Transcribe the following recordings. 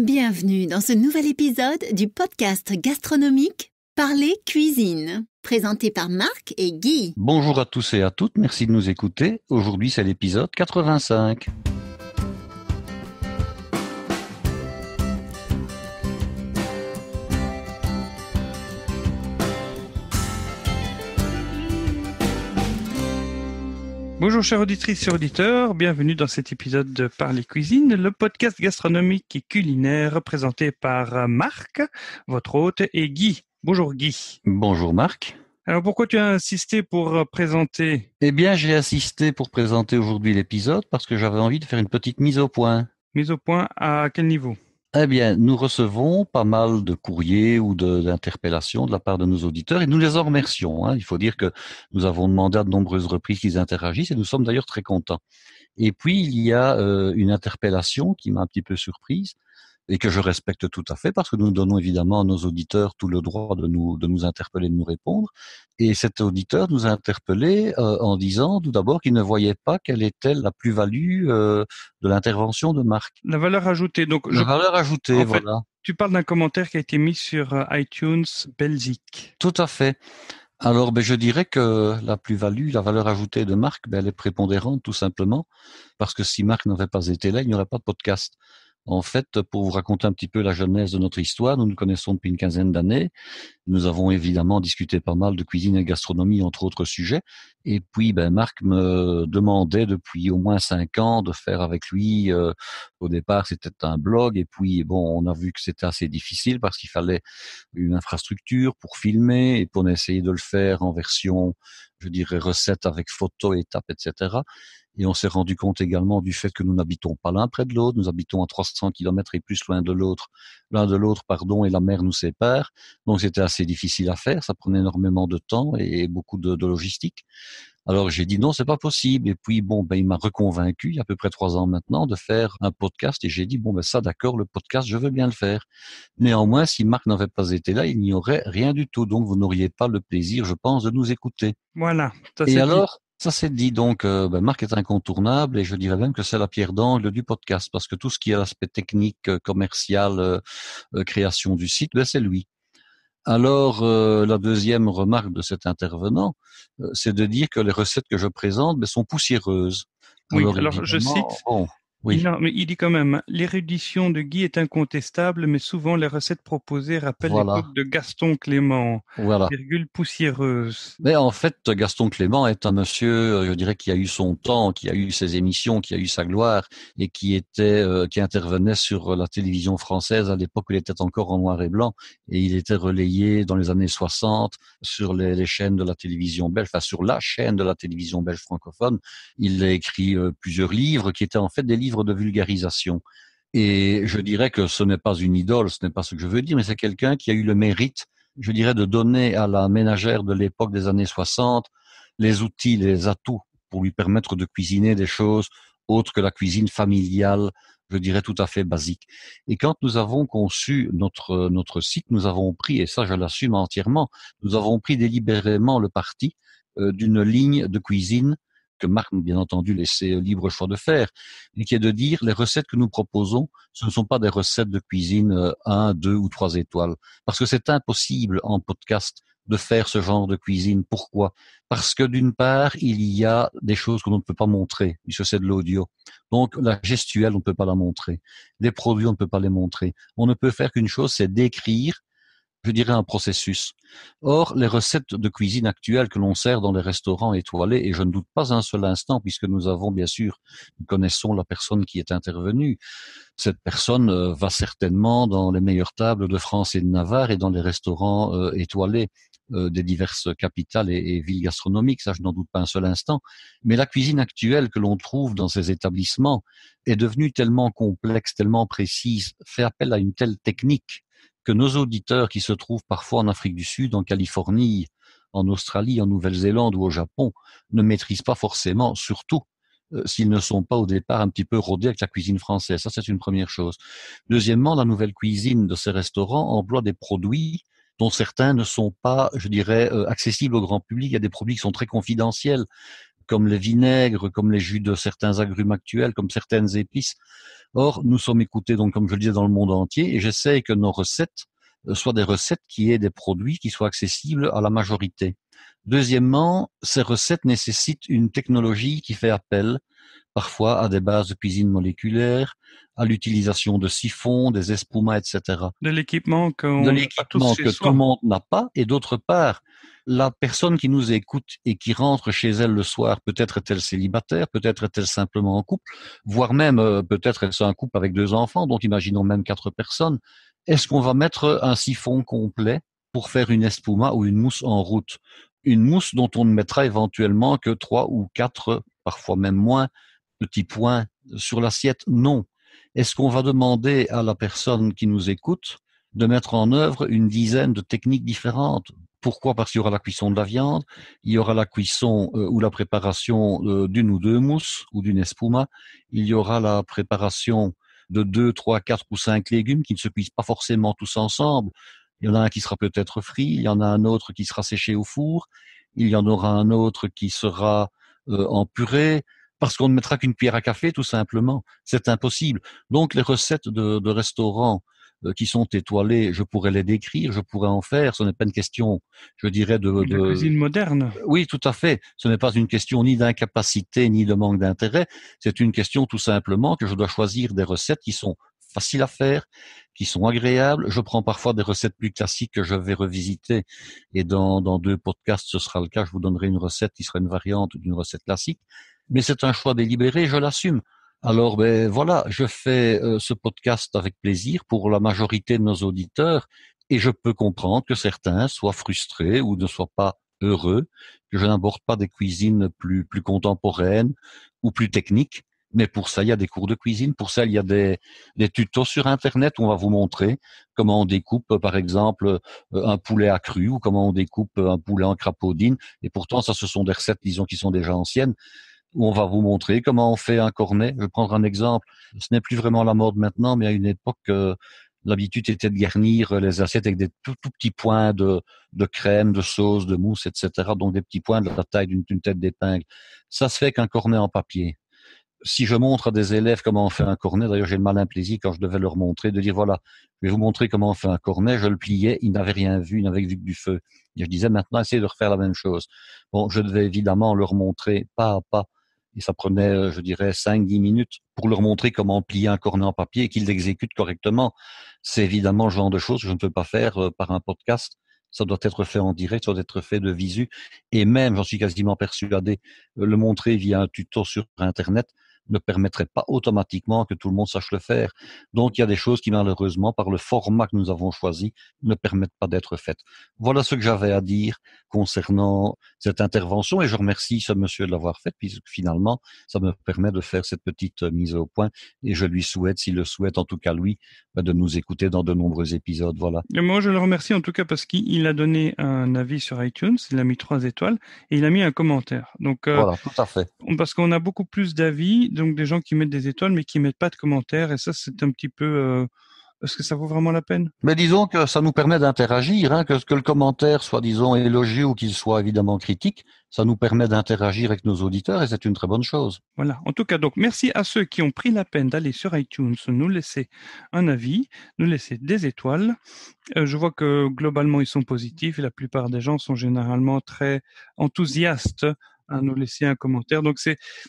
Bienvenue dans ce nouvel épisode du podcast gastronomique Parler Cuisine, présenté par Marc et Guy. Bonjour à tous et à toutes, merci de nous écouter. Aujourd'hui, c'est l'épisode 85. Bonjour chères auditrices et auditeurs, bienvenue dans cet épisode de Parler Cuisine, le podcast gastronomique et culinaire présenté par Marc, votre hôte, et Guy. Bonjour Guy. Bonjour Marc. Alors pourquoi tu as insisté pour présenter ? Eh bien, j'ai insisté pour présenter aujourd'hui l'épisode parce que j'avais envie de faire une petite mise au point. Mise au point à quel niveau ? Eh bien, nous recevons pas mal de courriers ou d'interpellations de la part de nos auditeurs et nous les en remercions. Il faut dire que nous avons demandé à de nombreuses reprises qu'ils interagissent et nous sommes d'ailleurs très contents. Et puis, il y a une interpellation qui m'a un petit peu surprise et que je respecte tout à fait parce que nous donnons évidemment à nos auditeurs tout le droit de nous interpeller, de nous répondre. Et cet auditeur nous a interpellés en disant tout d'abord qu'il ne voyait pas quelle était la plus-value de l'intervention de Marc. La valeur ajoutée. Donc, La valeur ajoutée, en fait, voilà. tu parles d'un commentaire qui a été mis sur iTunes Belgique. Tout à fait. Alors, je dirais que la plus-value, la valeur ajoutée de Marc, elle est prépondérante tout simplement parce que si Marc n'avait pas été là, il n'y aurait pas de podcast. En fait, pour vous raconter un petit peu la genèse de notre histoire, nous nous connaissons depuis une quinzaine d'années. Nous avons évidemment discuté pas mal de cuisine et gastronomie, entre autres sujets. Et puis, Marc me demandait depuis au moins 5 ans de faire avec lui. Au départ, c'était un blog. Et puis, on a vu que c'était assez difficile parce qu'il fallait une infrastructure pour filmer et pour essayer de le faire en version, je dirais, recette avec photos, étapes, etc. Et on s'est rendu compte également du fait que nous n'habitons pas l'un près de l'autre, nous habitons à 300 kilomètres et plus l'un de l'autre, et la mer nous sépare. Donc c'était assez difficile à faire, ça prenait énormément de temps et beaucoup de logistique. Alors j'ai dit non, c'est pas possible. Et puis il m'a reconvaincu il y a à peu près 3 ans maintenant de faire un podcast et j'ai dit ça d'accord, le podcast, je veux bien le faire. Néanmoins, si Marc n'avait pas été là, il n'y aurait rien du tout. Donc vous n'auriez pas le plaisir, je pense, de nous écouter. Voilà. Et alors, ça c'est dit. Donc, Marc est incontournable et je dirais même que c'est la pierre d'angle du podcast parce que tout ce qui est l'aspect technique, commercial, création du site, c'est lui. Alors, la deuxième remarque de cet intervenant, c'est de dire que les recettes que je présente sont poussiéreuses. Oui, alors je cite. Oui. Non, mais il dit quand même, l'érudition de Guy est incontestable, mais souvent les recettes proposées rappellent l'époque de Gaston Clément, voilà. poussiéreuse. Mais en fait, Gaston Clément est un monsieur, je dirais, qui a eu son temps, qui a eu ses émissions, qui a eu sa gloire et qui intervenait sur la télévision française à l'époque où il était encore en noir et blanc et il était relayé dans les années 60 sur les chaînes de la télévision belge, sur la chaîne de la télévision belge francophone. Il a écrit plusieurs livres qui étaient en fait des livres de vulgarisation. Et je dirais que ce n'est pas une idole, ce n'est pas ce que je veux dire, mais c'est quelqu'un qui a eu le mérite, je dirais, de donner à la ménagère de l'époque des années 60 les outils, les atouts pour lui permettre de cuisiner des choses autres que la cuisine familiale, je dirais tout à fait basique. Et quand nous avons conçu notre site, nous avons pris, et ça je l'assume entièrement, nous avons pris délibérément le parti d'une ligne de cuisine que Marc m'a bien entendu laissé libre choix de faire, et qui est de dire les recettes que nous proposons, ce ne sont pas des recettes de cuisine 1, 2 ou 3 étoiles, parce que c'est impossible en podcast de faire ce genre de cuisine. Pourquoi ? Parce que d'une part, il y a des choses que l'on ne peut pas montrer, puisque c'est de l'audio. Donc la gestuelle, on ne peut pas la montrer. Les produits, on ne peut pas les montrer. On ne peut faire qu'une chose, c'est décrire, je dirais, un processus. Or, les recettes de cuisine actuelles que l'on sert dans les restaurants étoilés, et je ne doute pas un seul instant, puisque nous connaissons la personne qui est intervenue, cette personne va certainement dans les meilleures tables de France et de Navarre et dans les restaurants étoilés des diverses capitales et villes gastronomiques, ça je n'en doute pas un seul instant. Mais la cuisine actuelle que l'on trouve dans ces établissements est devenue tellement complexe, tellement précise, fait appel à une telle technique que nos auditeurs qui se trouvent parfois en Afrique du Sud, en Californie, en Australie, en Nouvelle-Zélande ou au Japon, ne maîtrisent pas forcément, surtout s'ils ne sont pas au départ un petit peu rodés avec la cuisine française. Ça, c'est une première chose. Deuxièmement, la nouvelle cuisine de ces restaurants emploie des produits dont certains ne sont pas, je dirais, accessibles au grand public. Il y a des produits qui sont très confidentiels. comme les vinaigres, comme les jus de certains agrumes actuels, comme certaines épices. Or, nous sommes écoutés, donc, comme je le disais, dans le monde entier, et j'essaie que nos recettes soient des recettes qui aient des produits qui soient accessibles à la majorité. Deuxièmement, ces recettes nécessitent une technologie qui fait appel parfois à des bases de cuisine moléculaire, à l'utilisation de siphons, des espumas, etc. De l'équipement De qu'on n'a pas tous l'équipement chez que soi. tout le monde n'a pas, et d'autre part, la personne qui nous écoute et qui rentre chez elle le soir, peut-être est-elle célibataire, peut-être est-elle simplement en couple, voire même peut-être est-ce un couple avec 2 enfants, donc imaginons même 4 personnes. Est-ce qu'on va mettre un siphon complet pour faire une espuma ou une mousse en route? Une mousse dont on ne mettra éventuellement que 3 ou 4, parfois même moins, petits points sur l'assiette? Non. Est-ce qu'on va demander à la personne qui nous écoute de mettre en œuvre une dizaine de techniques différentes? Pourquoi? Parce qu'il y aura la cuisson de la viande, il y aura la cuisson ou la préparation d'une ou 2 mousses ou d'une espuma, il y aura la préparation de 2, 3, 4 ou 5 légumes qui ne se cuisent pas forcément tous ensemble. Il y en a un qui sera peut-être frit, il y en a un autre qui sera séché au four, il y en aura un autre qui sera en purée, parce qu'on ne mettra qu'une cuillère à café, tout simplement. C'est impossible. Donc, les recettes de restaurants qui sont étoilées, je pourrais les décrire, je pourrais en faire. Ce n'est pas une question, je dirais, La cuisine moderne. Oui, tout à fait. Ce n'est pas une question ni d'incapacité, ni de manque d'intérêt. C'est une question tout simplement que je dois choisir des recettes qui sont faciles à faire, qui sont agréables. Je prends parfois des recettes plus classiques que je vais revisiter. Et dans 2 podcasts, ce sera le cas. Je vous donnerai une recette qui sera une variante d'une recette classique. Mais c'est un choix délibéré, je l'assume. Alors, voilà, je fais ce podcast avec plaisir pour la majorité de nos auditeurs et je peux comprendre que certains soient frustrés ou ne soient pas heureux, que je n'aborde pas des cuisines plus contemporaines ou plus techniques. Mais pour ça, il y a des cours de cuisine. Pour ça, il y a des tutos sur Internet où on va vous montrer comment on découpe, par exemple, un poulet à cru ou comment on découpe un poulet en crapaudine. Et pourtant, ça, ce sont des recettes, disons, qui sont déjà anciennes, où on va vous montrer comment on fait un cornet. Je vais prendre un exemple. Ce n'est plus vraiment la mode maintenant, mais à une époque, l'habitude était de garnir les assiettes avec des tout petits points de crème, de sauce, de mousse, etc. Donc des petits points de la taille d'une tête d'épingle. Ça se fait qu'un cornet en papier. Si je montre à des élèves comment on fait un cornet, d'ailleurs j'ai le malin plaisir quand je devais leur montrer, de dire voilà, je vais vous montrer comment on fait un cornet, je le pliais, ils n'avaient rien vu, ils n'avaient vu que du feu. Et je disais maintenant essayez de refaire la même chose. Bon, je devais évidemment leur montrer pas à pas, et ça prenait, je dirais, 5-10 minutes pour leur montrer comment plier un cornet en papier et qu'ils l'exécutent correctement. C'est évidemment le genre de choses que je ne peux pas faire par un podcast. Ça doit être fait en direct, ça doit être fait de visu. Et même, j'en suis quasiment persuadé, le montrer via un tuto sur Internet ne permettrait pas automatiquement que tout le monde sache le faire. Donc, il y a des choses qui, malheureusement, par le format que nous avons choisi, ne permettent pas d'être faites. Voilà ce que j'avais à dire concernant cette intervention et je remercie ce monsieur de l'avoir faite puisque finalement, ça me permet de faire cette petite mise au point et je lui souhaite, s'il le souhaite, en tout cas lui, de nous écouter dans de nombreux épisodes. Voilà. Et moi, je le remercie en tout cas parce qu'il a donné un avis sur iTunes, il a mis 3 étoiles et il a mis un commentaire. Donc, voilà, tout à fait. Parce qu'on a beaucoup plus d'avis, donc des gens qui mettent des étoiles mais qui mettent pas de commentaires et ça, c'est un petit peu... Est-ce que ça vaut vraiment la peine? Mais disons que ça nous permet d'interagir, hein, que le commentaire soit, disons, élogieux ou qu'il soit évidemment critique, ça nous permet d'interagir avec nos auditeurs et c'est une très bonne chose. Voilà. En tout cas, donc, merci à ceux qui ont pris la peine d'aller sur iTunes, nous laisser un avis, nous laisser des étoiles. Je vois que globalement, ils sont positifs et la plupart des gens sont généralement très enthousiastes à nous laisser un commentaire. Donc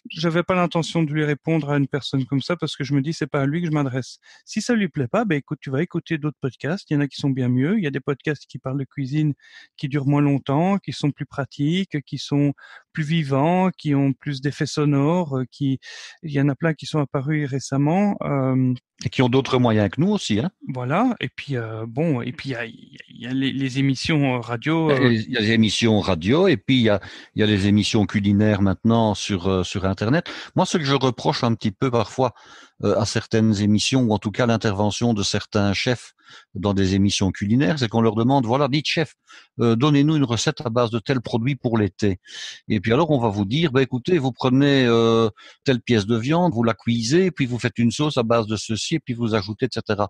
j'avais pas l'intention de lui répondre à une personne comme ça parce que je me dis c'est pas à lui que je m'adresse. Si ça lui plaît pas, écoute, tu vas écouter d'autres podcasts. Il y en a qui sont bien mieux. Il y a des podcasts qui parlent de cuisine qui durent moins longtemps, qui sont plus pratiques, qui sont plus vivants, qui ont plus d'effets sonores, il y en a plein qui sont apparus récemment. Et qui ont d'autres moyens que nous aussi, hein. Voilà. Et puis il y a les émissions radio. Il y a les émissions radio et puis il y a les émissions culinaires maintenant sur Internet. Moi, ce que je reproche un petit peu parfois à certaines émissions ou en tout cas l'intervention de certains chefs dans des émissions culinaires, c'est qu'on leur demande voilà, dites chef, donnez-nous une recette à base de tel produit pour l'été. Et puis alors on va vous dire écoutez, vous prenez telle pièce de viande, vous la cuisez, puis vous faites une sauce à base de ceci, et puis vous ajoutez, etc.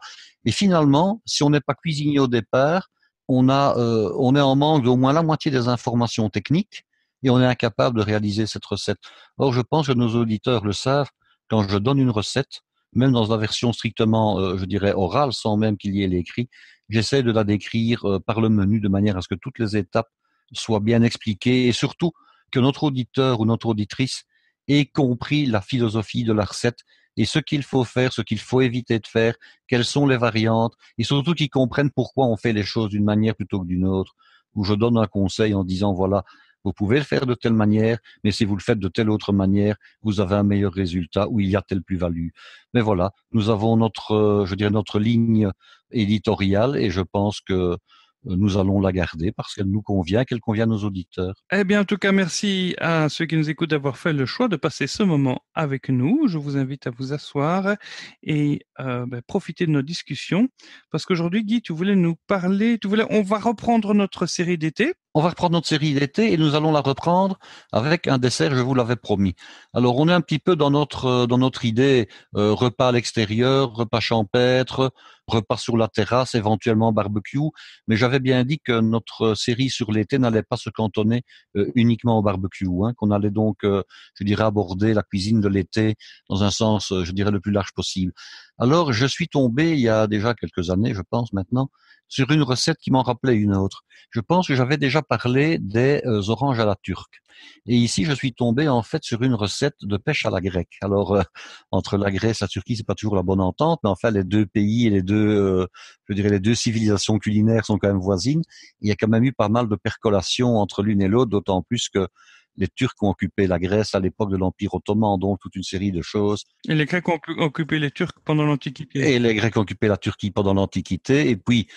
Et finalement, si on n'est pas cuisinier au départ, on est en manque d'au moins la moitié des informations techniques et on est incapable de réaliser cette recette. Or, je pense que nos auditeurs le savent, quand je donne une recette, même dans la version strictement, je dirais, orale, sans même qu'il y ait l'écrit, j'essaie de la décrire par le menu de manière à ce que toutes les étapes soient bien expliquées et surtout que notre auditeur ou notre auditrice ait compris la philosophie de la recette et ce qu'il faut faire, ce qu'il faut éviter de faire, quelles sont les variantes, et surtout qu'ils comprennent pourquoi on fait les choses d'une manière plutôt que d'une autre, où je donne un conseil en disant, voilà, vous pouvez le faire de telle manière, mais si vous le faites de telle autre manière, vous avez un meilleur résultat, ou il y a telle plus-value. Mais voilà, nous avons notre, je dirais, notre ligne éditoriale, et je pense que nous allons la garder parce qu'elle nous convient, qu'elle convient à nos auditeurs. Eh bien, en tout cas, merci à ceux qui nous écoutent d'avoir fait le choix de passer ce moment avec nous. Je vous invite à vous asseoir et profiter de nos discussions. Parce qu'aujourd'hui, Guy, tu voulais nous parler, on va reprendre notre série d'été. On va reprendre notre série d'été et nous allons la reprendre avec un dessert, je vous l'avais promis. Alors, on est un petit peu dans notre idée repas à l'extérieur, repas champêtre, repas sur la terrasse, éventuellement barbecue. Mais j'avais bien dit que notre série sur l'été n'allait pas se cantonner uniquement au barbecue, qu'on allait donc, je dirais, aborder la cuisine de l'été dans un sens, je dirais, le plus large possible. Alors, je suis tombé il y a déjà quelques années, je pense maintenant, sur une recette qui m'en rappelait une autre. Je pense que j'avais déjà parlé des oranges à la turque. Et ici, je suis tombé en fait sur une recette de pêche à la grecque. Alors, entre la Grèce et la Turquie, c'est pas toujours la bonne entente, mais enfin, les deux pays et les deux, je dirais, les deux civilisations culinaires sont quand même voisines. Il y a quand même eu pas mal de percolations entre l'une et l'autre, d'autant plus que les Turcs ont occupé la Grèce à l'époque de l'Empire ottoman, donc toute une série de choses. Et les Grecs ont occupé les Turcs pendant l'Antiquité. Et les Grecs ont occupé la Turquie pendant l'Antiquité. Et puis,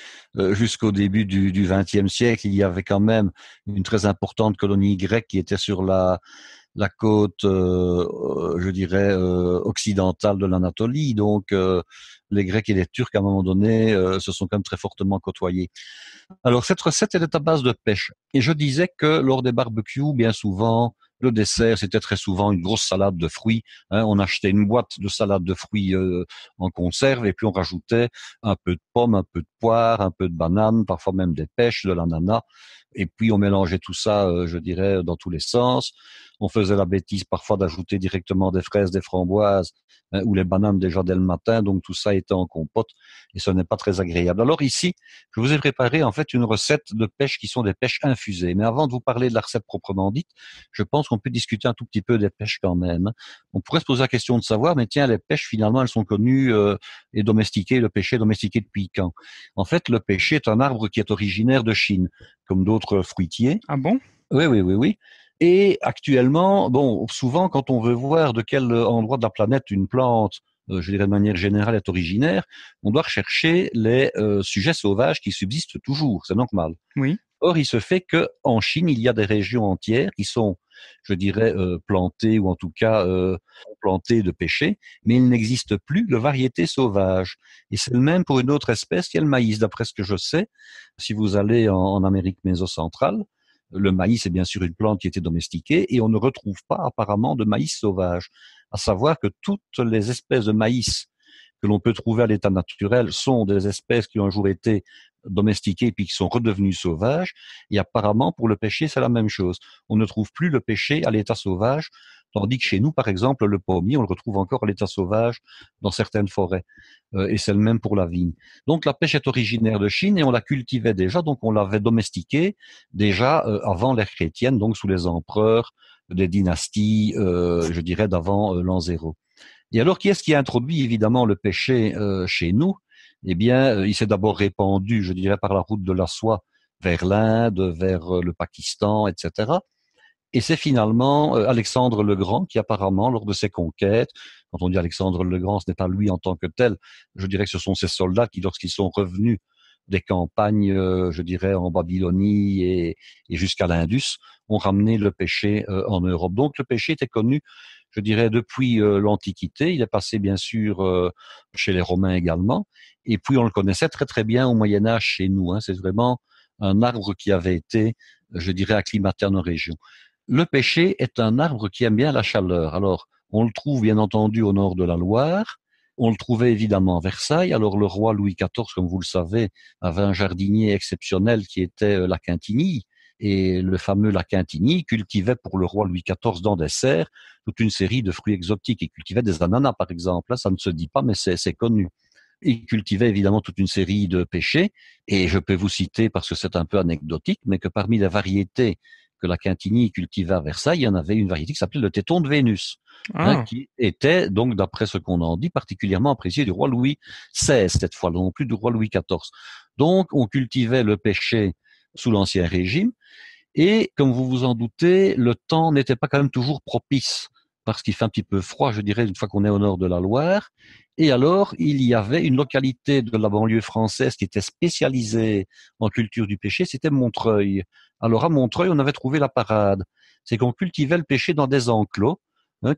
jusqu'au début du XXe siècle, il y avait quand même une très importante colonie grecque qui était sur la côte, je dirais, occidentale de l'Anatolie. Donc, les Grecs et les Turcs, à un moment donné, se sont quand même très fortement côtoyés. Alors, cette recette, elle est à base de pêche. Et je disais que lors des barbecues, bien souvent, le dessert, c'était très souvent une grosse salade de fruits. On achetait une boîte de salade de fruits en conserve et puis on rajoutait un peu de pommes, un peu de poire, un peu de banane, parfois même des pêches, de l'ananas. Et puis on mélangeait tout ça, je dirais, dans tous les sens. On faisait la bêtise parfois d'ajouter directement des fraises, des framboises ou les bananes déjà dès le matin. Donc tout ça était en compote et ce n'est pas très agréable. Alors ici, je vous ai préparé en fait une recette de pêche qui sont des pêches infusées. Mais avant de vous parler de la recette proprement dite, je pense qu'on peut discuter un tout petit peu des pêches quand même. On pourrait se poser la question de savoir, mais tiens, les pêches finalement, elles sont connues et domestiquées. Le pêcher est domestiqué depuis quand? En fait, le pêcher est un arbre qui est originaire de Chine, comme d'autres fruitiers. Ah bon? Oui. Et actuellement, bon, souvent, quand on veut voir de quel endroit de la planète une plante, je dirais de manière générale, est originaire, on doit rechercher les sujets sauvages qui subsistent toujours. C'est normal. Oui. Or, il se fait que en Chine, il y a des régions entières qui sont, je dirais, plantées ou en tout cas plantées de pêcher, mais il n'existe plus de variétés sauvages. Et c'est le même pour une autre espèce qui est le maïs. D'après ce que je sais, si vous allez en Amérique mésocentrale, le maïs est bien sûr une plante qui a été domestiquée et on ne retrouve pas apparemment de maïs sauvage. À savoir que toutes les espèces de maïs que l'on peut trouver à l'état naturel sont des espèces qui ont un jour été domestiquées puis qui sont redevenues sauvages. Et apparemment, pour le pêcher, c'est la même chose. On ne trouve plus le pêcher à l'état sauvage, tandis que chez nous, par exemple, le pommier, on le retrouve encore à l'état sauvage dans certaines forêts. Et c'est le même pour la vigne. Donc la pêche est originaire de Chine et on la cultivait déjà, donc on l'avait domestiquée déjà avant l'ère chrétienne, donc sous les empereurs des dynasties, je dirais, d'avant l'an 0. Et alors, qui est-ce qui a introduit évidemment le pêcher chez nous? Eh bien, il s'est d'abord répandu, je dirais, par la route de la soie vers l'Inde, vers le Pakistan, etc. Et c'est finalement Alexandre le Grand qui apparemment, lors de ses conquêtes, quand on dit Alexandre le Grand, ce n'est pas lui en tant que tel, je dirais que ce sont ses soldats qui, lorsqu'ils sont revenus des campagnes, je dirais, en Babylonie et jusqu'à l'Indus, ont ramené le pêcher en Europe. Donc le pêcher était connu, je dirais, depuis l'Antiquité. Il est passé bien sûr chez les Romains également. Et puis on le connaissait très très bien au Moyen-Âge chez nous. C'est vraiment un arbre qui avait été, je dirais, acclimaté à nos régions. Le pêcher est un arbre qui aime bien la chaleur. Alors, on le trouve bien entendu au nord de la Loire. On le trouvait évidemment à Versailles. Alors, le roi Louis XIV, comme vous le savez, avait un jardinier exceptionnel qui était la Quintinille, Et le fameux Lacquintini cultivait pour le roi Louis XIV dans des serres toute une série de fruits exotiques. Il cultivait des ananas, par exemple. Là, ça ne se dit pas, mais c'est connu. Il cultivait évidemment toute une série de pêchers, et je peux vous citer, parce que c'est un peu anecdotique, mais que parmi les variétés que Lacquintini cultivait à Versailles, il y en avait une variété qui s'appelait le téton de Vénus, qui était, donc, d'après ce qu'on en dit, particulièrement apprécié du roi Louis XVI, cette fois, non plus du roi Louis XIV. Donc, on cultivait le pêcher sous l'Ancien Régime, et comme vous vous en doutez, le temps n'était pas quand même toujours propice, parce qu'il fait un petit peu froid, je dirais, une fois qu'on est au nord de la Loire. Et alors, il y avait une localité de la banlieue française qui était spécialisée en culture du pêcher, c'était Montreuil. Alors, à Montreuil, on avait trouvé la parade. C'est qu'on cultivait le pêcher dans des enclos,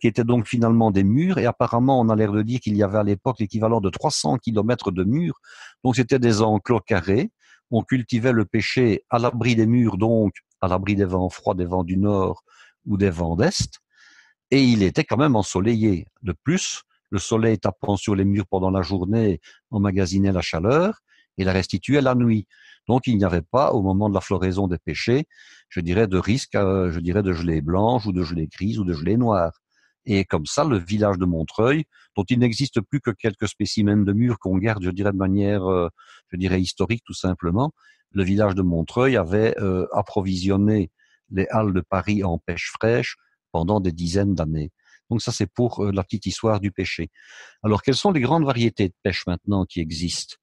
qui étaient donc finalement des murs, et apparemment, on a l'air de dire qu'il y avait à l'époque l'équivalent de 300 kilomètres de murs. Donc, c'était des enclos carrés. On cultivait le pêcher à l'abri des murs, donc à l'abri des vents froids, des vents du nord ou des vents d'est. Et il était quand même ensoleillé. De plus, le soleil tapant sur les murs pendant la journée emmagasinait la chaleur et la restituait la nuit. Donc il n'y avait pas, au moment de la floraison des pêchers, je dirais, de risque, de gelée blanche ou de gelée grise ou de gelée noire. Et comme ça, le village de Montreuil, dont il n'existe plus que quelques spécimens de murs qu'on garde, je dirais, de manière, historique tout simplement, le village de Montreuil avait approvisionné les halles de Paris en pêche fraîche pendant des dizaines d'années. Donc ça, c'est pour la petite histoire du pêcher. Alors, quelles sont les grandes variétés de pêche maintenant qui existent?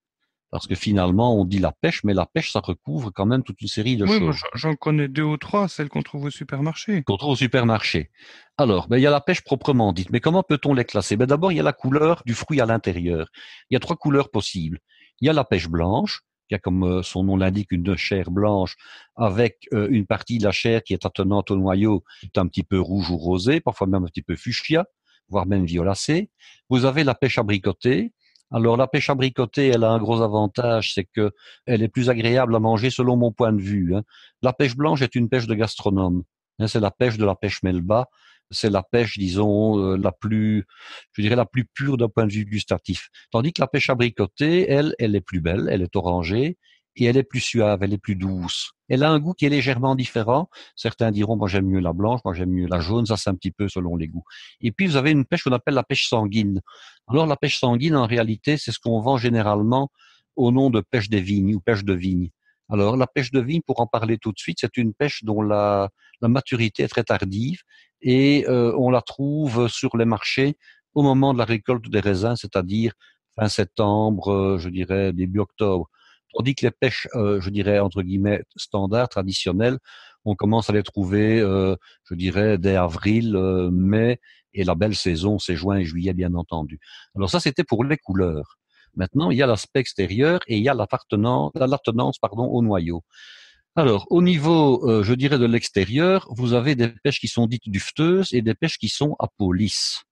Parce que finalement, on dit la pêche, mais la pêche, ça recouvre quand même toute une série de Oui, choses. moi j'en connais 2 ou 3, celles qu'on trouve au supermarché. Qu'on trouve au supermarché. Alors, il y a la pêche proprement dite. Mais comment peut-on les classer? D'abord, il y a la couleur du fruit à l'intérieur. Il y a 3 couleurs possibles. Il y a la pêche blanche, qui a, comme son nom l'indique, une chair blanche, avec une partie de la chair qui est attenante au noyau, qui est un petit peu rouge ou rosé, parfois même un petit peu fuchsia, voire même violacé. Vous avez la pêche abricotée. Alors, la pêche abricotée, elle a un gros avantage, c'est que elle est plus agréable à manger selon mon point de vue. La pêche blanche est une pêche de gastronome. C'est la pêche de la pêche melba. C'est la pêche, disons, la plus pure d'un point de vue gustatif. Tandis que la pêche abricotée, elle est plus belle, elle est orangée, et elle est plus suave, elle est plus douce. Elle a un goût qui est légèrement différent. Certains diront, moi j'aime mieux la blanche, moi j'aime mieux la jaune, ça c'est un petit peu selon les goûts. Et puis vous avez une pêche qu'on appelle la pêche sanguine. Alors la pêche sanguine, en réalité, c'est ce qu'on vend généralement au nom de pêche des vignes ou pêche de vigne. Alors la pêche de vigne, pour en parler tout de suite, c'est une pêche dont la maturité est très tardive, et on la trouve sur les marchés au moment de la récolte des raisins, c'est-à-dire fin septembre, je dirais début octobre. Tandis que les pêches, je dirais entre guillemets standards, traditionnelles, on commence à les trouver, je dirais dès avril, mai, et la belle saison, c'est juin et juillet, bien entendu. Alors ça, c'était pour les couleurs. Maintenant, il y a l'aspect extérieur et il y a l'attenance, au noyau. Alors, au niveau, je dirais, de l'extérieur, vous avez des pêches qui sont dites dufteuses et des pêches qui sont à peau lisse.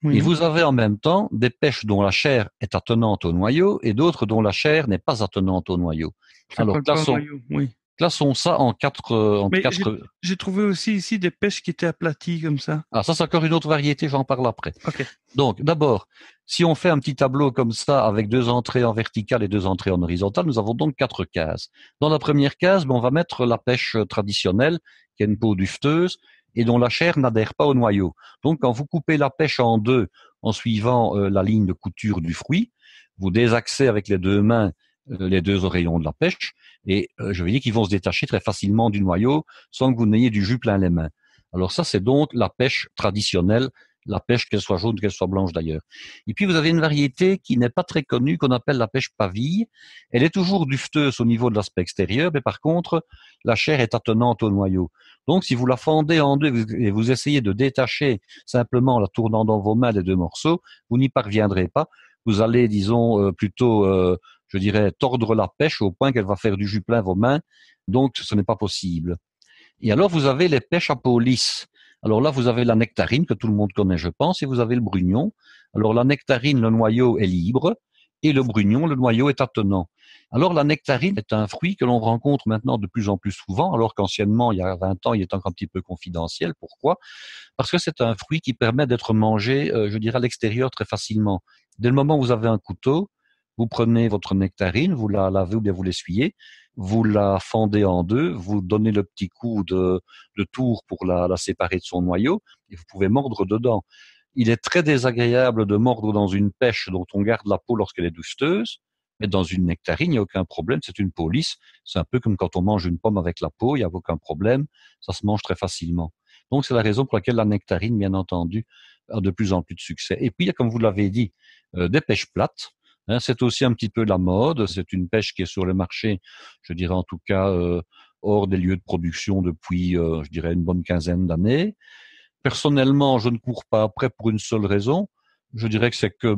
Oui. Et vous avez en même temps des pêches dont la chair est attenante au noyau et d'autres dont la chair n'est pas attenante au noyau. Alors, classons ça en quatre. J'ai trouvé aussi ici des pêches qui étaient aplaties comme ça. Ah, ça c'est encore une autre variété, j'en parle après. Okay. Donc, d'abord, si on fait un petit tableau comme ça avec 2 entrées en verticale et 2 entrées en horizontale, nous avons donc 4 cases. Dans la première case, on va mettre la pêche traditionnelle, qui a une peau dufteuse et dont la chair n'adhère pas au noyau. Donc, quand vous coupez la pêche en 2 en suivant la ligne de couture du fruit, vous désaxez avec les 2 mains les 2 oreillons de la pêche, et je veux dire qu'ils vont se détacher très facilement du noyau sans que vous n'ayez du jus plein les mains. Alors ça, c'est donc la pêche traditionnelle, la pêche, qu'elle soit jaune, qu'elle soit blanche d'ailleurs. Et puis vous avez une variété qui n'est pas très connue, qu'on appelle la pêche paville. Elle est toujours dufteuse au niveau de l'aspect extérieur, mais par contre, la chair est attenante au noyau. Donc si vous la fendez en 2 et vous essayez de détacher simplement en la tournant dans vos mains les 2 morceaux, vous n'y parviendrez pas. Vous allez, disons, plutôt, je dirais, tordre la pêche au point qu'elle va faire du jus plein vos mains. Donc ce n'est pas possible. Et alors, vous avez les pêches à peau lisse. Alors là, vous avez la nectarine, que tout le monde connaît, je pense, et vous avez le brugnon. Alors, la nectarine, le noyau est libre, et le brugnon, le noyau est attenant. Alors, la nectarine est un fruit que l'on rencontre maintenant de plus en plus souvent, alors qu'anciennement, il y a 20 ans, il est encore un petit peu confidentiel. Pourquoi? Parce que c'est un fruit qui permet d'être mangé, je dirais, à l'extérieur très facilement. Dès le moment où vous avez un couteau, Vous prenez votre nectarine, vous la lavez ou bien vous l'essuyez, vous la fendez en deux, vous donnez le petit coup de tour pour la séparer de son noyau et vous pouvez mordre dedans. Il est très désagréable de mordre dans une pêche dont on garde la peau lorsqu'elle est douceuse, mais dans une nectarine, il n'y a aucun problème, c'est une peau lisse. C'est un peu comme quand on mange une pomme avec la peau, il n'y a aucun problème, ça se mange très facilement. Donc c'est la raison pour laquelle la nectarine, bien entendu, a de plus en plus de succès. Et puis, comme vous l'avez dit, des pêches plates. Hein, c'est aussi un petit peu la mode. C'est une pêche qui est sur le marché, je dirais en tout cas, hors des lieux de production depuis, je dirais, une bonne quinzaine d'années. Personnellement, je ne cours pas après pour une seule raison. Je dirais que c'est que,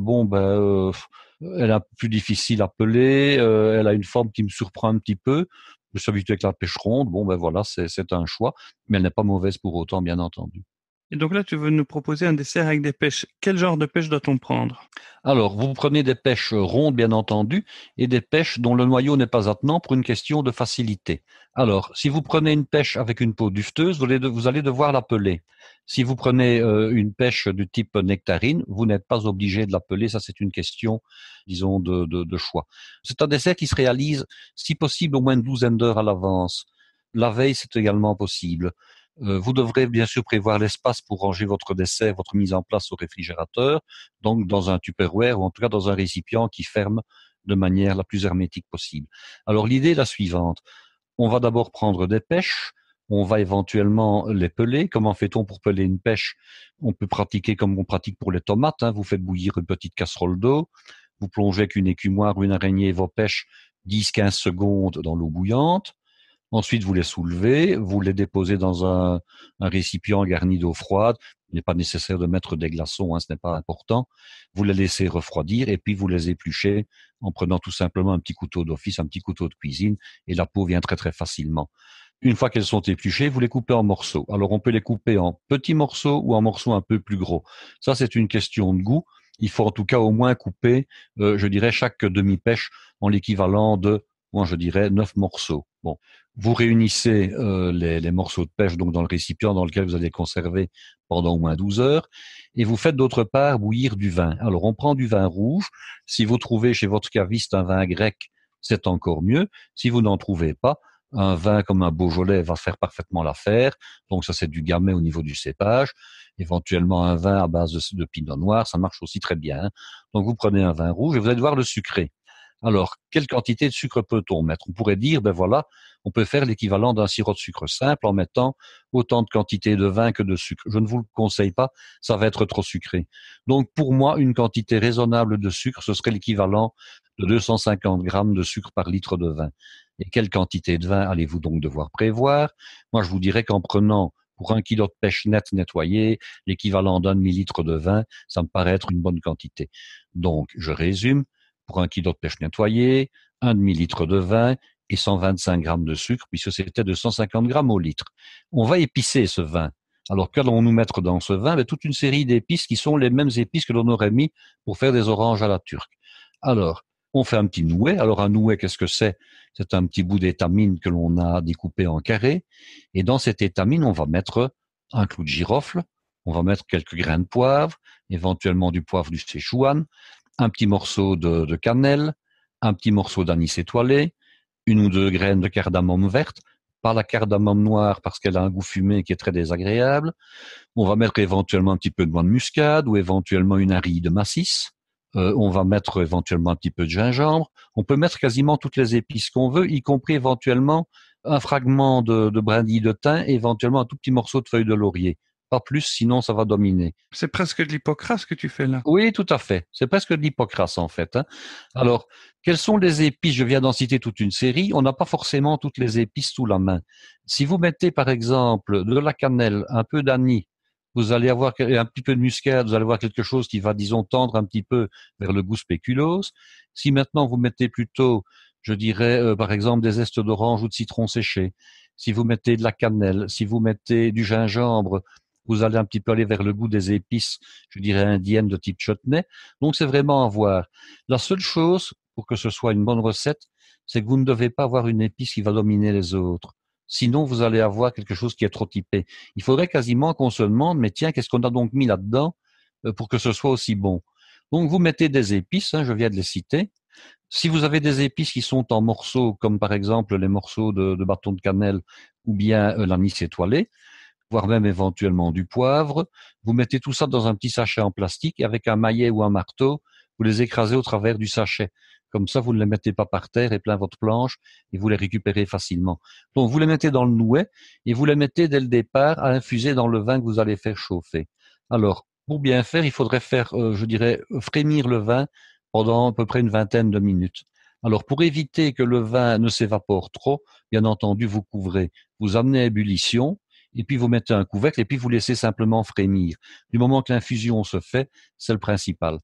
elle est un peu plus difficile à peler, elle a une forme qui me surprend un petit peu. Je suis habitué avec la pêche ronde. Voilà, c'est un choix, mais elle n'est pas mauvaise pour autant, bien entendu. Et donc là, tu veux nous proposer un dessert avec des pêches. Quel genre de pêche doit-on prendre? Alors, vous prenez des pêches rondes, bien entendu, et des pêches dont le noyau n'est pas attenant pour une question de facilité. Alors, si vous prenez une pêche avec une peau duveteuse, vous allez devoir la peler. Si vous prenez une pêche du type nectarine, vous n'êtes pas obligé de la peler. Ça, c'est une question, disons, de choix. C'est un dessert qui se réalise, si possible, au moins une douzaine d'heures à l'avance. La veille, c'est également possible. Vous devrez bien sûr prévoir l'espace pour ranger votre dessert, votre mise en place au réfrigérateur, donc dans un Tupperware ou en tout cas dans un récipient qui ferme de manière la plus hermétique possible. Alors l'idée est la suivante. On va d'abord prendre des pêches, on va éventuellement les peler. Comment fait-on pour peler une pêche? On peut pratiquer comme on pratique pour les tomates. Vous faites bouillir une petite casserole d'eau, vous plongez avec une écumoire ou une araignée vos pêches 10-15 secondes dans l'eau bouillante. Ensuite, vous les soulevez, vous les déposez dans un récipient garni d'eau froide. Il n'est pas nécessaire de mettre des glaçons, ce n'est pas important. Vous les laissez refroidir et puis vous les épluchez en prenant tout simplement un petit couteau d'office, un petit couteau de cuisine, et la peau vient très très facilement. Une fois qu'elles sont épluchées, vous les coupez en morceaux. Alors on peut les couper en petits morceaux ou en morceaux un peu plus gros. Ça, c'est une question de goût. Il faut en tout cas au moins couper, je dirais, chaque demi-pêche en l'équivalent de, moi je dirais, 9 morceaux. Bon, vous réunissez les morceaux de pêche donc dans le récipient dans lequel vous allez conserver pendant au moins 12 heures et vous faites d'autre part bouillir du vin. Alors on prend du vin rouge. Si vous trouvez chez votre caviste un vin grec, c'est encore mieux. Si vous n'en trouvez pas, un vin comme un Beaujolais va faire parfaitement l'affaire. Donc ça, c'est du gamay au niveau du cépage. Éventuellement un vin à base de pinot noir, ça marche aussi très bien. Donc vous prenez un vin rouge et vous allez devoir le sucrer. Alors, quelle quantité de sucre peut-on mettre? On pourrait dire, on peut faire l'équivalent d'un sirop de sucre simple en mettant autant de quantité de vin que de sucre. Je ne vous le conseille pas, ça va être trop sucré. Donc, pour moi, une quantité raisonnable de sucre, ce serait l'équivalent de 250 grammes de sucre par litre de vin. Et quelle quantité de vin allez-vous donc devoir prévoir? Moi, je vous dirais qu'en prenant pour 1 kilo de pêche nette nettoyée, l'équivalent d'un demi-litre de vin, ça me paraît être une bonne quantité. Donc, je résume. Pour 1 kilo de pêche nettoyée, un demi-litre de vin et 125 grammes de sucre, puisque c'était de 150 grammes au litre. On va épicer ce vin. Alors, qu'allons-nous mettre dans ce vin? Toute une série d'épices qui sont les mêmes épices que l'on aurait mis pour faire des oranges à la turque. Alors, on fait un petit nouet. Alors, un nouet, qu'est-ce que c'est? C'est un petit bout d'étamine que l'on a découpé en carrés. Et dans cette étamine, on va mettre un clou de girofle, on va mettre quelques grains de poivre, éventuellement du poivre du Szechuan, un petit morceau de cannelle, un petit morceau d'anis étoilé, 1 ou 2 graines de cardamome verte, pas la cardamome noire parce qu'elle a un goût fumé qui est très désagréable. On va mettre éventuellement un petit peu de noix de muscade ou éventuellement une aride massisse. On va mettre éventuellement un petit peu de gingembre. On peut mettre quasiment toutes les épices qu'on veut, y compris éventuellement un fragment de brindille de thym et éventuellement un tout petit morceau de feuille de laurier. Pas plus, sinon ça va dominer. C'est presque de l'hypocrase que tu fais là. Oui, tout à fait. C'est presque de l'hypocrase en fait. Alors, quelles sont les épices? Je viens d'en citer toute une série. On n'a pas forcément toutes les épices sous la main. Si vous mettez par exemple de la cannelle, un peu d'anis, vous allez avoir un petit peu de muscade, vous allez avoir quelque chose qui va, disons, tendre un petit peu vers le goût spéculoos. Si maintenant vous mettez plutôt, je dirais, par exemple, des zestes d'orange ou de citron séché, si vous mettez de la cannelle, si vous mettez du gingembre, vous allez un petit peu aller vers le goût des épices, je dirais, indiennes de type chutney. Donc, c'est vraiment à voir. La seule chose, pour que ce soit une bonne recette, c'est que vous ne devez pas avoir une épice qui va dominer les autres. Sinon, vous allez avoir quelque chose qui est trop typé. Il faudrait quasiment qu'on se demande, mais tiens, qu'est-ce qu'on a donc mis là-dedans pour que ce soit aussi bon? Donc, vous mettez des épices, je viens de les citer. Si vous avez des épices qui sont en morceaux, comme par exemple les morceaux de bâton de cannelle ou bien l'anis étoilé, voire même éventuellement du poivre, vous mettez tout ça dans un petit sachet en plastique et avec un maillet ou un marteau, vous les écrasez au travers du sachet. Comme ça, vous ne les mettez pas par terre et plein votre planche et vous les récupérez facilement. Donc, vous les mettez dans le nouet et vous les mettez dès le départ à infuser dans le vin que vous allez faire chauffer. Alors, pour bien faire, il faudrait faire, je dirais, frémir le vin pendant à peu près une vingtaine de minutes. Alors, pour éviter que le vin ne s'évapore trop, bien entendu, vous couvrez, vous amenez à ébullition, et puis vous mettez un couvercle, et puis vous laissez simplement frémir. Du moment que l'infusion se fait, c'est le principal.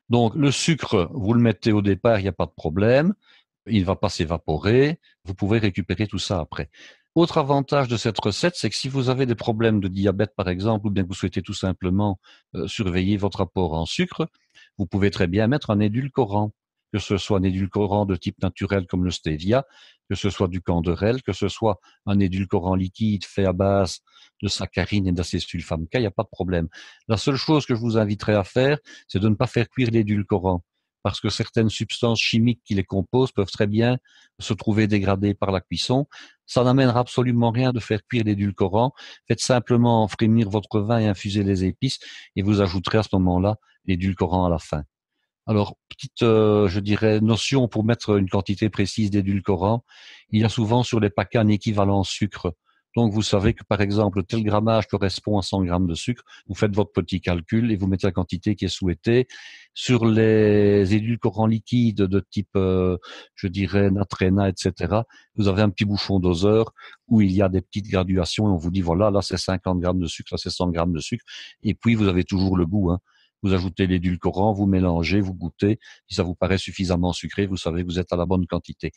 Donc, le sucre, vous le mettez au départ, il n'y a pas de problème. Il ne va pas s'évaporer. Vous pouvez récupérer tout ça après. Autre avantage de cette recette, c'est que si vous avez des problèmes de diabète, par exemple, ou bien que vous souhaitez tout simplement surveiller votre apport en sucre, vous pouvez très bien mettre un édulcorant, que ce soit un édulcorant de type naturel comme le stevia, que ce soit du canderel, que ce soit un édulcorant liquide fait à base de saccharine et d'acésulfame K, il n'y a pas de problème. La seule chose que je vous inviterai à faire, c'est de ne pas faire cuire l'édulcorant, parce que certaines substances chimiques qui les composent peuvent très bien se trouver dégradées par la cuisson. Ça n'amènera absolument rien de faire cuire l'édulcorant. Faites simplement frémir votre vin et infuser les épices, et vous ajouterez à ce moment-là l'édulcorant à la fin. Alors, petite, je dirais, notion pour mettre une quantité précise d'édulcorant. Il y a souvent sur les paquets un équivalent sucre. Donc, vous savez que, par exemple, tel grammage correspond à 100 grammes de sucre. Vous faites votre petit calcul et vous mettez la quantité qui est souhaitée. Sur les édulcorants liquides de type, je dirais, Natrena, etc., vous avez un petit bouchon doseur où il y a des petites graduations et on vous dit, voilà, là, c'est 50 grammes de sucre, là, c'est 100 grammes de sucre. Et puis, vous avez toujours le goût, hein. Vous ajoutez l'édulcorant, vous mélangez, vous goûtez. Si ça vous paraît suffisamment sucré, vous savez que vous êtes à la bonne quantité.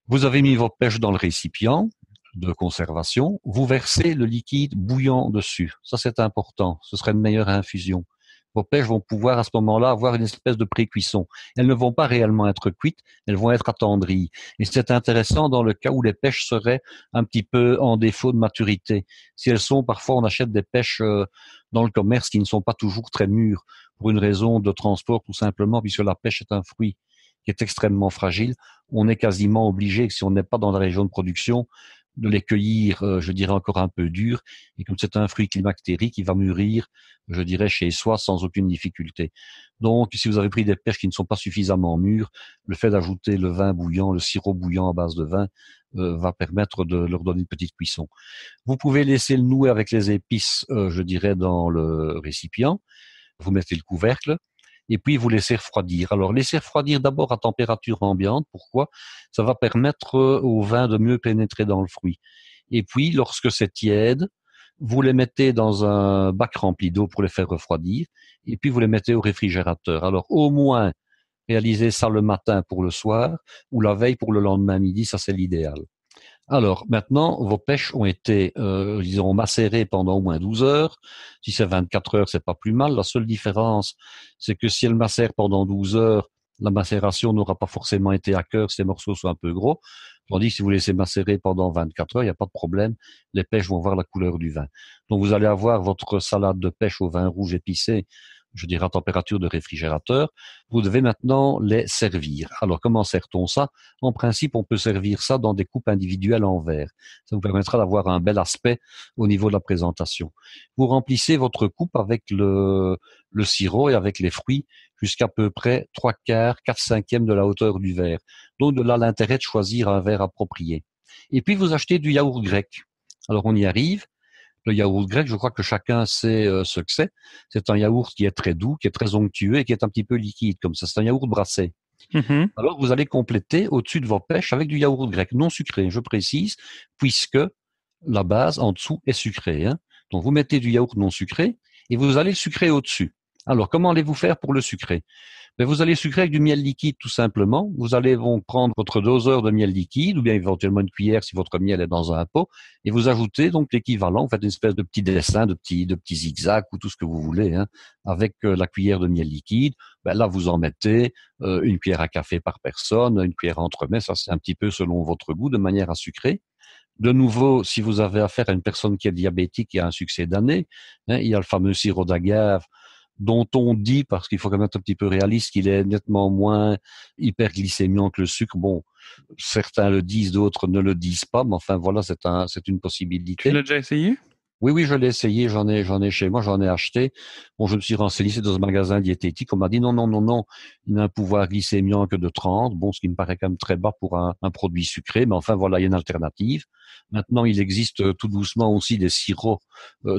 Vous avez mis votre pêche dans le récipient de conservation. Vous versez le liquide bouillant dessus. Ça, c'est important. Ce serait une meilleure infusion. Vos pêches vont pouvoir à ce moment-là avoir une espèce de pré-cuisson. Elles ne vont pas réellement être cuites, elles vont être attendries. Et c'est intéressant dans le cas où les pêches seraient un petit peu en défaut de maturité. Si elles sont, parfois on achète des pêches dans le commerce qui ne sont pas toujours très mûres pour une raison de transport tout simplement, puisque la pêche est un fruit qui est extrêmement fragile. On est quasiment obligé, si on n'est pas dans la région de production, de les cueillir, je dirais, encore un peu durs. Et comme c'est un fruit climactérique, il va mûrir, je dirais, chez soi sans aucune difficulté. Donc, si vous avez pris des pêches qui ne sont pas suffisamment mûres, le fait d'ajouter le vin bouillant, le sirop bouillant à base de vin, va permettre de leur donner une petite cuisson. Vous pouvez laisser le nouet avec les épices, je dirais, dans le récipient. Vous mettez le couvercle. Et puis vous laissez refroidir. Alors laissez refroidir d'abord à température ambiante. Pourquoi? Ça va permettre au vin de mieux pénétrer dans le fruit. Et puis lorsque c'est tiède, vous les mettez dans un bac rempli d'eau pour les faire refroidir. Et puis vous les mettez au réfrigérateur. Alors au moins réalisez ça le matin pour le soir ou la veille pour le lendemain midi. Ça c'est l'idéal. Alors, maintenant, vos pêches ont été, disons, macérées pendant au moins 12 heures. Si c'est 24 heures, c'est pas plus mal. La seule différence, c'est que si elles macèrent pendant 12 heures, la macération n'aura pas forcément été à cœur si les morceaux sont un peu gros. Tandis que si vous laissez macérer pendant 24 heures, il n'y a pas de problème. Les pêches vont voir la couleur du vin. Donc, vous allez avoir votre salade de pêche au vin rouge épicé, je dirais à température de réfrigérateur. Vous devez maintenant les servir. Alors, comment sert-on ça? En principe, on peut servir ça dans des coupes individuelles en verre. Ça vous permettra d'avoir un bel aspect au niveau de la présentation. Vous remplissez votre coupe avec le sirop et avec les fruits jusqu'à peu près 3/4, 4/5 de la hauteur du verre. Donc, de là, l'intérêt de choisir un verre approprié. Et puis, vous achetez du yaourt grec. Alors, on y arrive. Le yaourt grec, je crois que chacun sait ce que c'est. C'est un yaourt qui est très doux, qui est très onctueux et qui est un petit peu liquide, comme ça. C'est un yaourt brassé. Mhm. Alors, vous allez compléter au-dessus de vos pêches avec du yaourt grec non sucré, je précise, puisque la base en dessous est sucrée, hein. Donc, vous mettez du yaourt non sucré et vous allez le sucrer au-dessus. Alors, comment allez-vous faire pour le sucrer? Ben, vous allez sucrer avec du miel liquide tout simplement. Vous allez donc prendre votre doseur de miel liquide ou bien éventuellement une cuillère si votre miel est dans un pot et vous ajoutez donc l'équivalent. Vous faites une espèce de petit dessin, de petits zigzags ou tout ce que vous voulez, hein, avec la cuillère de miel liquide. Ben, là, vous en mettez une cuillère à café par personne, une cuillère à entremets. Ça, c'est un petit peu selon votre goût de manière à sucrer. De nouveau, si vous avez affaire à une personne qui est diabétique et a un succès d'année, hein, il y a le fameux sirop d'agave dont on dit, parce qu'il faut quand même être un petit peu réaliste, qu'il est nettement moins hyperglycémiant que le sucre. Bon, certains le disent, d'autres ne le disent pas, mais enfin voilà, c'est une Tu possibilité. l'as déjà essayé? Oui, oui, je l'ai essayé, j'en ai chez moi, j'en ai acheté. Bon, je me suis renseigné, c'est dans un magasin diététique. On m'a dit non, non, non, non, il n'a un pouvoir glycémiant que de 30. Bon, ce qui me paraît quand même très bas pour un produit sucré, mais enfin voilà, il y a une alternative. Maintenant, il existe tout doucement aussi des sirops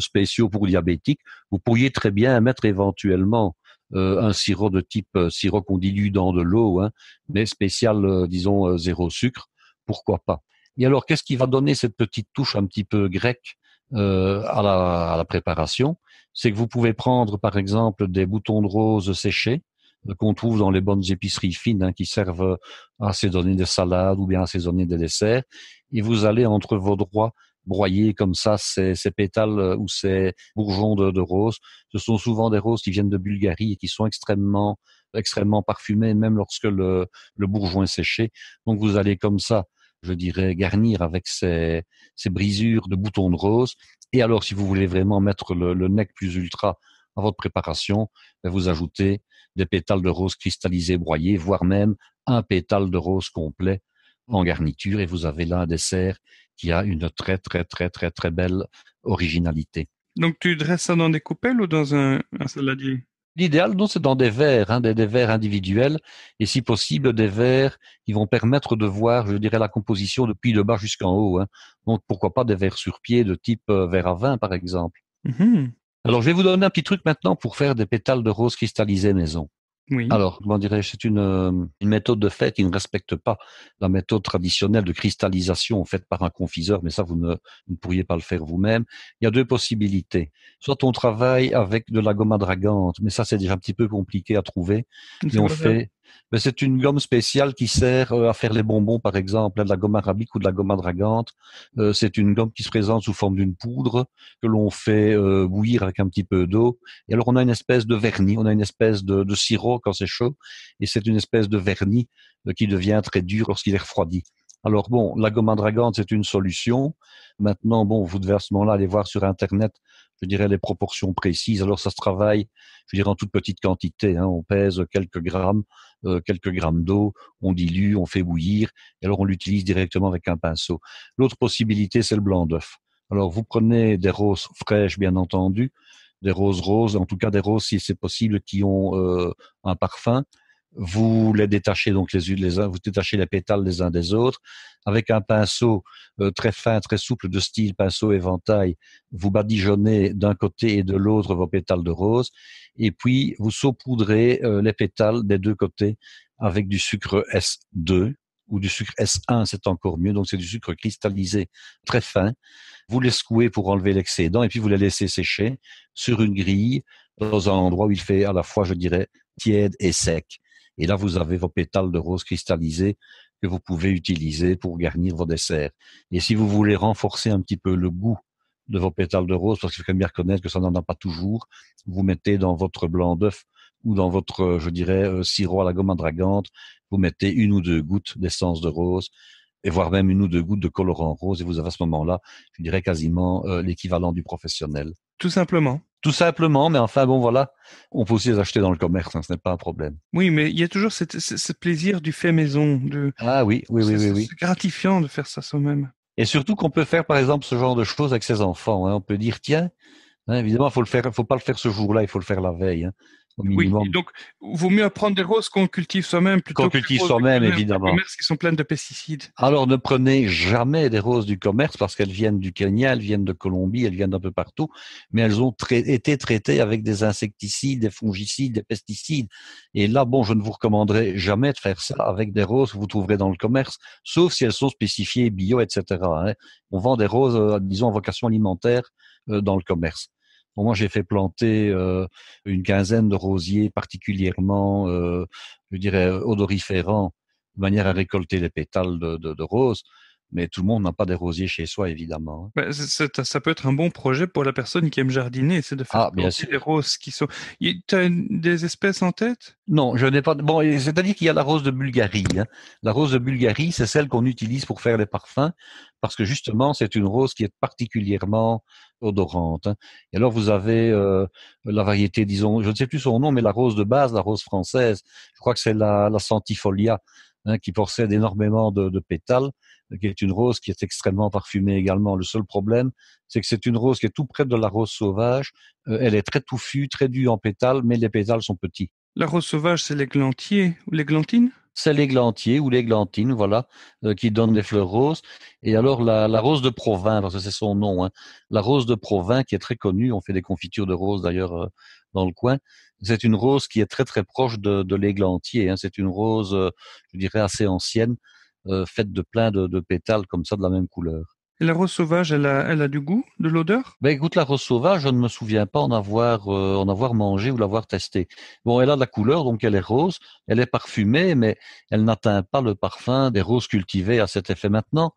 spéciaux pour diabétiques. Vous pourriez très bien mettre éventuellement un sirop de type sirop qu'on dilue dans de l'eau, hein, mais spécial, disons, zéro sucre. Pourquoi pas? Et alors, qu'est-ce qui va donner cette petite touche un petit peu grecque à la préparation, c'est que vous pouvez prendre par exemple des boutons de rose séchés qu'on trouve dans les bonnes épiceries fines, hein, qui servent à assaisonner des salades ou bien à assaisonner des desserts, et vous allez entre vos doigts broyer comme ça ces pétales ou ces bourgeons de rose. Ce sont souvent des roses qui viennent de Bulgarie et qui sont extrêmement parfumées, même lorsque le bourgeon est séché. Donc vous allez comme ça, je dirais, garnir avec ces brisures de boutons de rose. Et alors, si vous voulez vraiment mettre le nec plus ultra à votre préparation, vous ajoutez des pétales de rose cristallisés broyés, voire même un pétale de rose complet en garniture, et vous avez là un dessert qui a une très, très, très, très, très belle originalité. Donc, tu dresses ça dans des coupelles ou dans un saladier? L'idéal, non, c'est dans des verres, hein, des verres individuels, et si possible, des verres qui vont permettre de voir, je dirais, la composition depuis le bas jusqu'en haut, hein. Donc, pourquoi pas des verres sur pied de type verre à vin, par exemple. Mhm. Alors, je vais vous donner un petit truc maintenant pour faire des pétales de rose cristallisés maison. Oui. Alors, comment dirais-je, c'est une méthode de fait qui ne respecte pas la méthode traditionnelle de cristallisation faite par un confiseur, mais ça, vous ne pourriez pas le faire vous-même. Il y a deux possibilités. Soit on travaille avec de la gomme adragante, mais ça, c'est déjà un petit peu compliqué à trouver. Et on fait, mais c'est une gomme spéciale qui sert à faire les bonbons, par exemple, de la gomme arabique ou de la gomme adragante. C'est une gomme qui se présente sous forme d'une poudre que l'on fait bouillir avec un petit peu d'eau. Et alors, on a une espèce de vernis, on a une espèce de sirop quand c'est chaud, et c'est une espèce de vernis qui devient très dur lorsqu'il est refroidi. Alors bon, la gomme adragante, c'est une solution. Maintenant, bon, vous devez à ce moment-là aller voir sur Internet, je dirais, les proportions précises. Alors ça se travaille, je dirais, en toute petite quantité, hein. On pèse quelques grammes d'eau, on dilue, on fait bouillir, et alors on l'utilise directement avec un pinceau. L'autre possibilité, c'est le blanc d'œuf. Alors vous prenez des roses fraîches, bien entendu, des roses roses, en tout cas des roses si c'est possible qui ont un parfum. Vous les détachez donc les uns, vous détachez les pétales les uns des autres avec un pinceau très fin, très souple de style pinceau éventail. Vous badigeonnez d'un côté et de l'autre vos pétales de rose et puis vous saupoudrez les pétales des deux côtés avec du sucre S2 ou du sucre S1, c'est encore mieux. Donc c'est du sucre cristallisé très fin. Vous les secouez pour enlever l'excédent et puis vous les laissez sécher sur une grille dans un endroit où il fait à la fois, je dirais, tiède et sec. Et là, vous avez vos pétales de rose cristallisés que vous pouvez utiliser pour garnir vos desserts. Et si vous voulez renforcer un petit peu le goût de vos pétales de rose, parce qu'il faut quand même bien reconnaître que ça n'en a pas toujours, vous mettez dans votre blanc d'œuf ou dans votre, je dirais, sirop à la gomme adragante, vous mettez une ou deux gouttes d'essence de rose et voire même une ou deux gouttes de colorant rose, et vous avez à ce moment-là, je dirais quasiment l'équivalent du professionnel. Tout simplement. Tout simplement, mais enfin bon voilà, on peut aussi les acheter dans le commerce, hein, ce n'est pas un problème. Oui, mais il y a toujours ce plaisir du fait maison. Ah oui. C'est gratifiant de faire ça soi-même. Et surtout qu'on peut faire par exemple ce genre de choses avec ses enfants, hein. On peut dire tiens, hein, évidemment faut pas le faire ce jour-là, il faut le faire la veille, hein, au minimum. Oui, donc vaut mieux apprendre des roses qu'on cultive soi-même plutôt Qu'on que cultive des roses soi-même, du évidemment. commerce qui sont pleines de pesticides. Alors ne prenez jamais des roses du commerce parce qu'elles viennent du Kenya, elles viennent de Colombie, elles viennent d'un peu partout, mais elles ont été traitées avec des insecticides, des fongicides, des pesticides. Et là, bon, je ne vous recommanderais jamais de faire ça avec des roses que vous trouverez dans le commerce, sauf si elles sont spécifiées bio, etc., hein. On vend des roses, disons, en vocation alimentaire dans le commerce. Bon, moi, j'ai fait planter une quinzaine de rosiers particulièrement, je dirais, odoriférants, de manière à récolter les pétales de rose. Mais tout le monde n'a pas des rosiers chez soi, évidemment. Bah, ça peut être un bon projet pour la personne qui aime jardiner, c'est de faire Bien planter sûr. des roses qui sont... Tu as des espèces en tête? Non, je n'ai pas. Bon, c'est-à-dire qu'il y a la rose de Bulgarie. La rose de Bulgarie, c'est celle qu'on utilise pour faire les parfums, parce que justement, c'est une rose qui est particulièrement odorante. Et alors, vous avez la variété, disons, je ne sais plus son nom, mais la rose de base, la rose française, je crois que c'est la centifolia, qui possède énormément de pétales, qui est une rose qui est extrêmement parfumée également. Le seul problème, c'est que c'est une rose qui est tout près de la rose sauvage. Elle est très touffue, très dure en pétales, mais les pétales sont petits. La rose sauvage, c'est l'églantier ou l'églantine? C'est l'églantier ou l'églantine, voilà, qui donne des fleurs roses. Et alors la rose de Provins, parce que c'est son nom, la rose de Provins qui est très connue, on fait des confitures de roses d'ailleurs dans le coin. C'est une rose qui est très très proche de l'églantier. C'est une rose, je dirais, assez ancienne, faite de plein de pétales comme ça de la même couleur. Et la rose sauvage, elle a du goût, de l'odeur? Ben écoute, la rose sauvage, je ne me souviens pas en avoir mangé ou l'avoir testé. Bon, elle a de la couleur, donc elle est rose, elle est parfumée, mais elle n'atteint pas le parfum des roses cultivées à cet effet. Maintenant,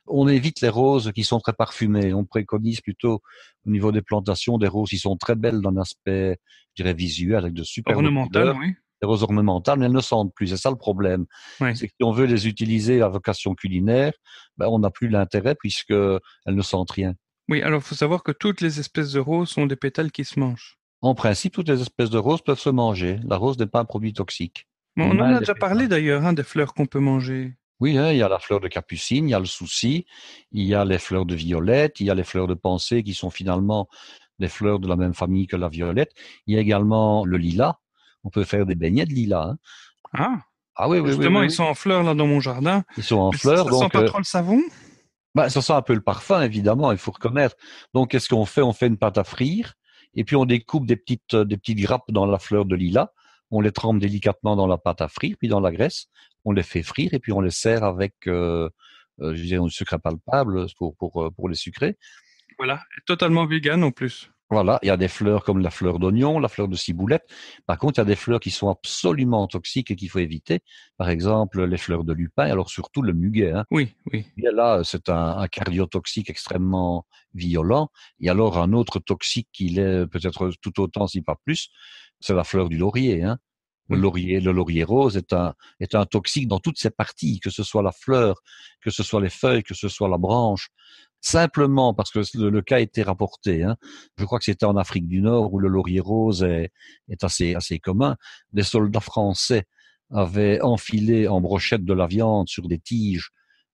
on évite les roses qui sont très parfumées. On préconise plutôt, au niveau des plantations, des roses qui sont très belles d'un aspect, je dirais, visuel, avec de superbes Ornementale, couleurs. oui. Des roses ornementales, mais elles ne sentent plus. C'est ça le problème. Ouais. C'est que si on veut les utiliser à vocation culinaire, ben on n'a plus l'intérêt puisque elles ne sentent rien. Oui, alors il faut savoir que toutes les espèces de roses sont des pétales qui se mangent. En principe, toutes les espèces de roses peuvent se manger. La rose n'est pas un produit toxique. Bon, on en a déjà parlé d'ailleurs, des fleurs qu'on peut manger. Oui, il y a la fleur de capucine, il y a le souci, il y a les fleurs de violette, il y a les fleurs de pensée qui sont finalement des fleurs de la même famille que la violette. Il y a également le lilas. On peut faire des beignets de lilas. Ah oui, justement, ils sont en fleurs là dans mon jardin. Ils sont en fleurs. Ça sent pas trop le savon? Ça sent un peu le parfum, évidemment, il faut reconnaître. Donc, qu'est-ce qu'on fait? On fait une pâte à frire, et puis on découpe des petites grappes dans la fleur de lilas. On les trempe délicatement dans la pâte à frire, puis dans la graisse. On les fait frire, et puis on les sert avec, je dirais, un sucre impalpable pour les sucrer. Voilà, totalement vegan en plus. Voilà, il y a des fleurs comme la fleur d'oignon, la fleur de ciboulette. Par contre, il y a des fleurs qui sont absolument toxiques et qu'il faut éviter. Par exemple, les fleurs de lupin, alors surtout le muguet. Oui. Et là, c'est un cardiotoxique extrêmement violent. Et alors, un autre toxique qui l'est peut-être tout autant, si pas plus, c'est la fleur du laurier. Le laurier rose est un toxique dans toutes ses parties, que ce soit la fleur, que ce soit les feuilles, que ce soit la branche. Simplement parce que le cas a été rapporté. Je crois que c'était en Afrique du Nord où le laurier rose est assez commun. Des soldats français avaient enfilé en brochette de la viande sur des tiges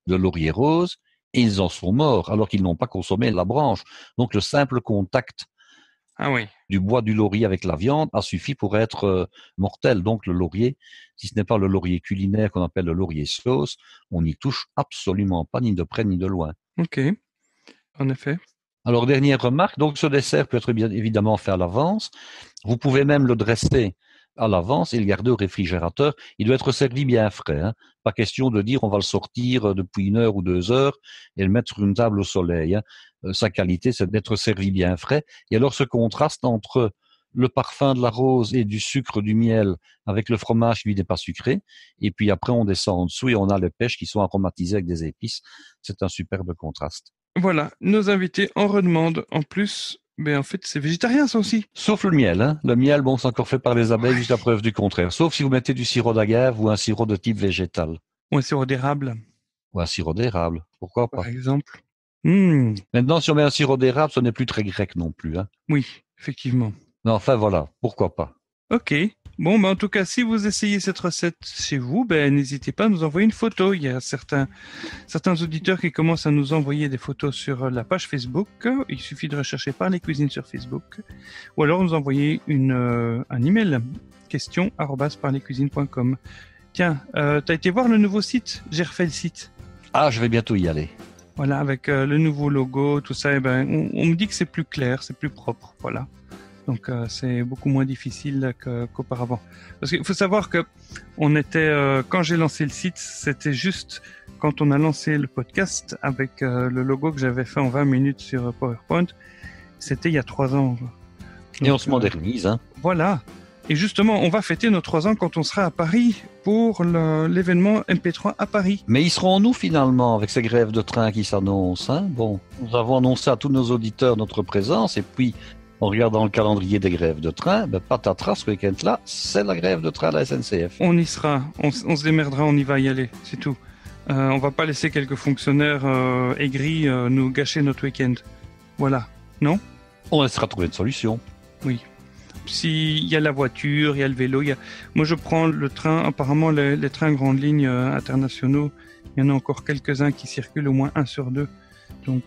de laurier rose et ils en sont morts alors qu'ils n'ont pas consommé la branche. Donc le simple contact du bois du laurier avec la viande a suffi pour être mortel. Donc le laurier, si ce n'est pas le laurier culinaire qu'on appelle le laurier sauce, on n'y touche absolument pas, ni de près ni de loin. Ok, en effet. Alors, dernière remarque, donc ce dessert peut être bien évidemment fait à l'avance. Vous pouvez même le dresser à l'avance et le garder au réfrigérateur. Il doit être servi bien frais. Pas question de dire on va le sortir depuis 1 heure ou 2 heures et le mettre sur une table au soleil. Sa qualité, c'est d'être servi bien frais. Et alors, ce contraste entre le parfum de la rose et du sucre, du miel, avec le fromage qui lui n'est pas sucré. Et puis après, on descend en dessous et on a les pêches qui sont aromatisées avec des épices. C'est un superbe contraste. Voilà, nos invités en redemandent en plus. Mais en fait, c'est végétarien, ça aussi. Sauf le miel. Le miel, bon, c'est encore fait par les abeilles jusqu'à preuve du contraire. Sauf si vous mettez du sirop d'agave ou un sirop de type végétal. Ou un sirop d'érable. Ou un sirop d'érable. Pourquoi pas? Par exemple. Maintenant, si on met un sirop d'érable, ce n'est plus très grec non plus. Oui, effectivement. Mais enfin, voilà. Pourquoi pas? Ok. Bon, en tout cas, si vous essayez cette recette chez vous, n'hésitez pas à nous envoyer une photo. Il y a certains auditeurs qui commencent à nous envoyer des photos sur la page Facebook. Il suffit de rechercher Parler Cuisine sur Facebook. Ou alors nous envoyer un email, question@parlercuisine.com. Tiens, t'as été voir le nouveau site? J'ai refait le site. Ah, je vais bientôt y aller. Voilà, avec le nouveau logo, tout ça, on me dit que c'est plus clair, c'est plus propre, voilà. Donc c'est beaucoup moins difficile qu'auparavant. Parce qu'il faut savoir que quand j'ai lancé le site, c'était juste quand on a lancé le podcast avec le logo que j'avais fait en 20 minutes sur PowerPoint. C'était il y a 3 ans. Donc, et on se modernise. Voilà. Et justement, on va fêter nos 3 ans quand on sera à Paris pour l'événement MP3 à Paris. Mais y serons-nous finalement avec ces grèves de train qui s'annoncent, hein? Bon, nous avons annoncé à tous nos auditeurs notre présence et puis on regarde dans le calendrier des grèves de train, patatras, ce week-end-là, c'est la grève de train à la SNCF. On y sera, on se démerdera, on y va y aller, c'est tout. On va pas laisser quelques fonctionnaires aigris nous gâcher notre week-end. Voilà, non? On laissera trouver une solution. Oui. S'il y a la voiture, il y a le vélo, moi je prends le train, apparemment les trains grandes lignes internationaux, il y en a encore quelques-uns qui circulent, au moins 1 sur 2. Donc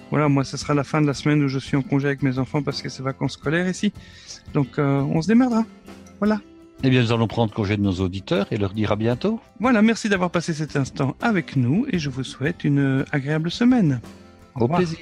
voilà, moi ce sera la fin de la semaine où je suis en congé avec mes enfants parce que c'est vacances scolaires ici. Donc on se démerdera. Voilà. Eh bien, nous allons prendre congé de nos auditeurs et leur dire à bientôt. Voilà, merci d'avoir passé cet instant avec nous et je vous souhaite une agréable semaine. Au plaisir.